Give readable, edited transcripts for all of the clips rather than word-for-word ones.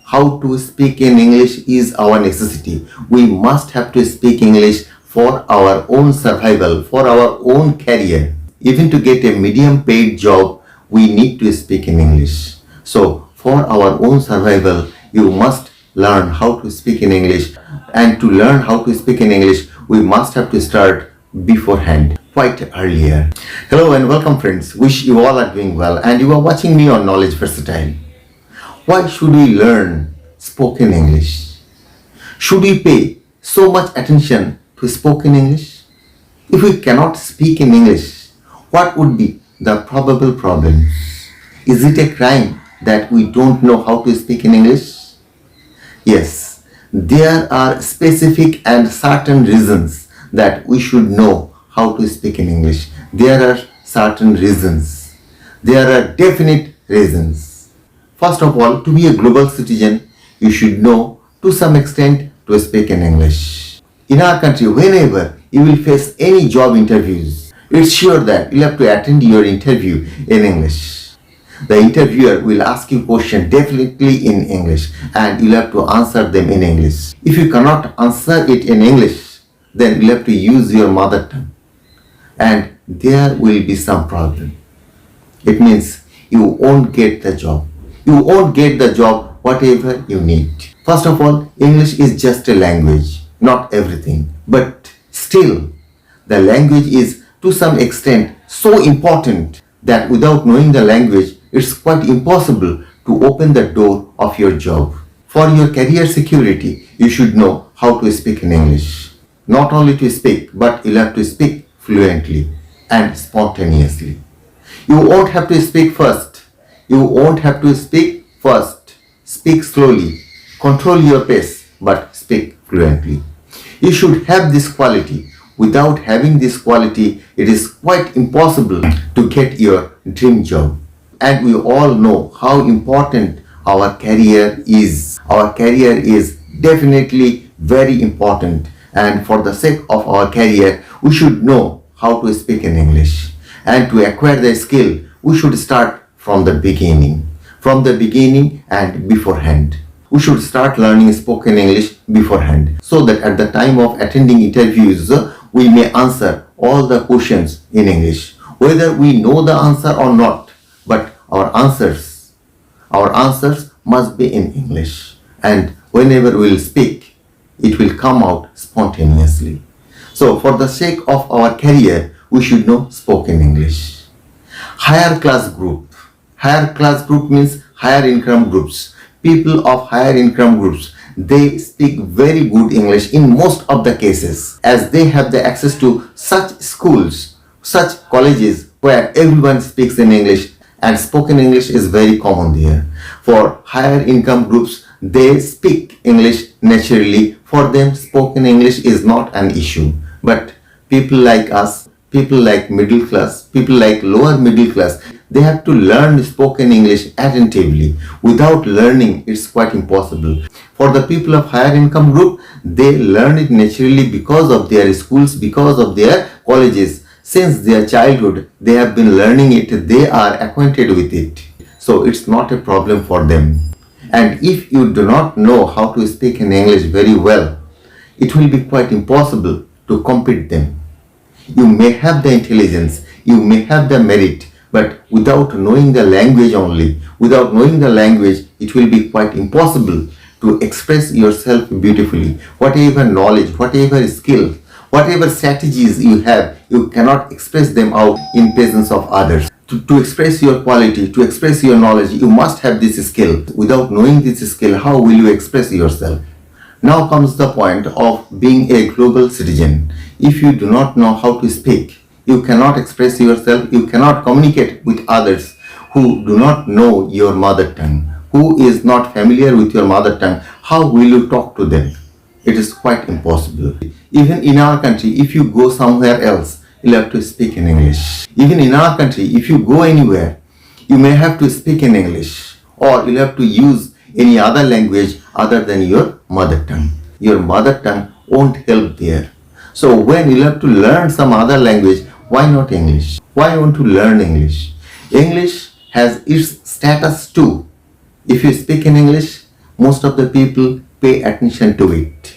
how to speak in English is our necessity. We must have to speak English for our own survival, for our own career. Even to get a medium paid job, we need to speak in English. So for our own survival, you must learn how to speak in English. And to learn how to speak in English, we must have to start beforehand, quite earlier. Hello and welcome friends. Wish you all are doing well and you are watching me on Knowledge Versatile. Why should we learn spoken English? Should we pay so much attention to spoken English? If we cannot speak in English, what would be the probable problem? Is it a crime that we don't know how to speak in English? Yes, there are specific and certain reasons that we should know how to speak in English. There are certain reasons. There are definite reasons. First of all, to be a global citizen, you should know to some extent to speak in English. In our country, whenever you will face any job interviews, it's sure that you'll have to attend your interview in English. The interviewer will ask you questions definitely in English and you'll have to answer them in English. If you cannot answer it in English, then you'll have to use your mother tongue and there will be some problem. It means you won't get the job. You won't get the job whatever you need. First of all, English is just a language, not everything. But still, the language is to some extent so important that without knowing the language, it's quite impossible to open the door of your job. For your career security, you should know how to speak in English. Not only to speak, but you'll have to speak fluently and spontaneously. You won't have to speak first. You won't have to speak first. Speak slowly. Control your pace, but speak fluently. You should have this quality. Without having this quality, it is quite impossible to get your dream job. And we all know how important our career is. Our career is definitely very important. And for the sake of our career, we should know how to speak in English. And to acquire the skill, we should start from the beginning. From the beginning and beforehand. We should start learning spoken English beforehand. So that at the time of attending interviews, we may answer all the questions in English. Whether we know the answer or not. But our answers must be in English. And whenever we will speak, it will come out spontaneously. So for the sake of our career, we should know spoken English. Higher class group. Higher class group means higher income groups. People of higher income groups, they speak very good English in most of the cases, as they have the access to such schools, such colleges where everyone speaks in English. And spoken English is very common there. For higher income groups, they speak English naturally. For them, spoken English is not an issue. But people like us, people like middle class, people like lower middle class, they have to learn spoken English attentively. Without learning, it's quite impossible. For the people of higher income group, they learn it naturally because of their schools, because of their colleges. Since their childhood, they have been learning it, they are acquainted with it. So it's not a problem for them. And if you do not know how to speak in English very well, it will be quite impossible to compete them. You may have the intelligence, you may have the merit, but without knowing the language only, without knowing the language, it will be quite impossible to express yourself beautifully. Whatever knowledge, whatever skill, whatever strategies you have, you cannot express them out in presence of others. To express your quality, to express your knowledge, you must have this skill. Without knowing this skill, how will you express yourself? Now comes the point of being a global citizen. If you do not know how to speak, you cannot express yourself, you cannot communicate with others who do not know your mother tongue, who is not familiar with your mother tongue. How will you talk to them? It is quite impossible. Even in our country, if you go somewhere else, you'll have to speak in English. Even in our country, if you go anywhere, you may have to speak in English or you'll have to use any other language other than your mother tongue. Your mother tongue won't help there. So when you'll have to learn some other language, why not English? Why want to learn English? English has its status too. If you speak in English, most of the people pay attention to it.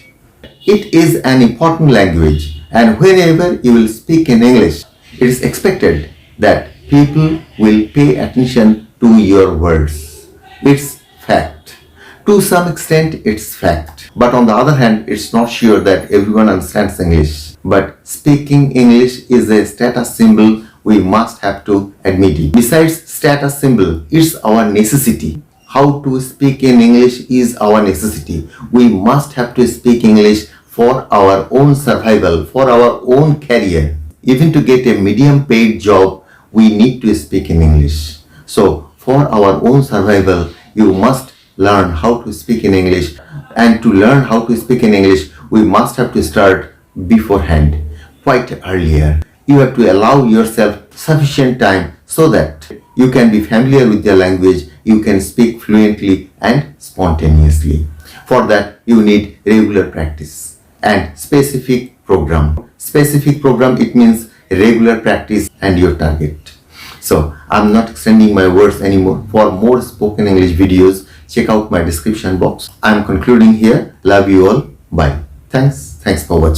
It is an important language, and whenever you will speak in English, it is expected that people will pay attention to your words. It's fact. To some extent, it's fact. But on the other hand, it's not sure that everyone understands English. But speaking English is a status symbol we must have to admit it. Besides status symbol, it's our necessity. How to speak in English is our necessity. We must have to speak English for our own survival, for our own career. Even to get a medium paid job, we need to speak in English. So, for our own survival, you must learn how to speak in English. And to learn how to speak in English, we must have to start beforehand, quite earlier. You have to allow yourself sufficient time so that you can be familiar with the language, you can speak fluently and spontaneously. For that, you need regular practice and specific program. Specific program, it means regular practice and your target. So, I'm not extending my words anymore. For more spoken English videos, check out my description box. I'm concluding here. Love you all. Bye. Thanks for watching.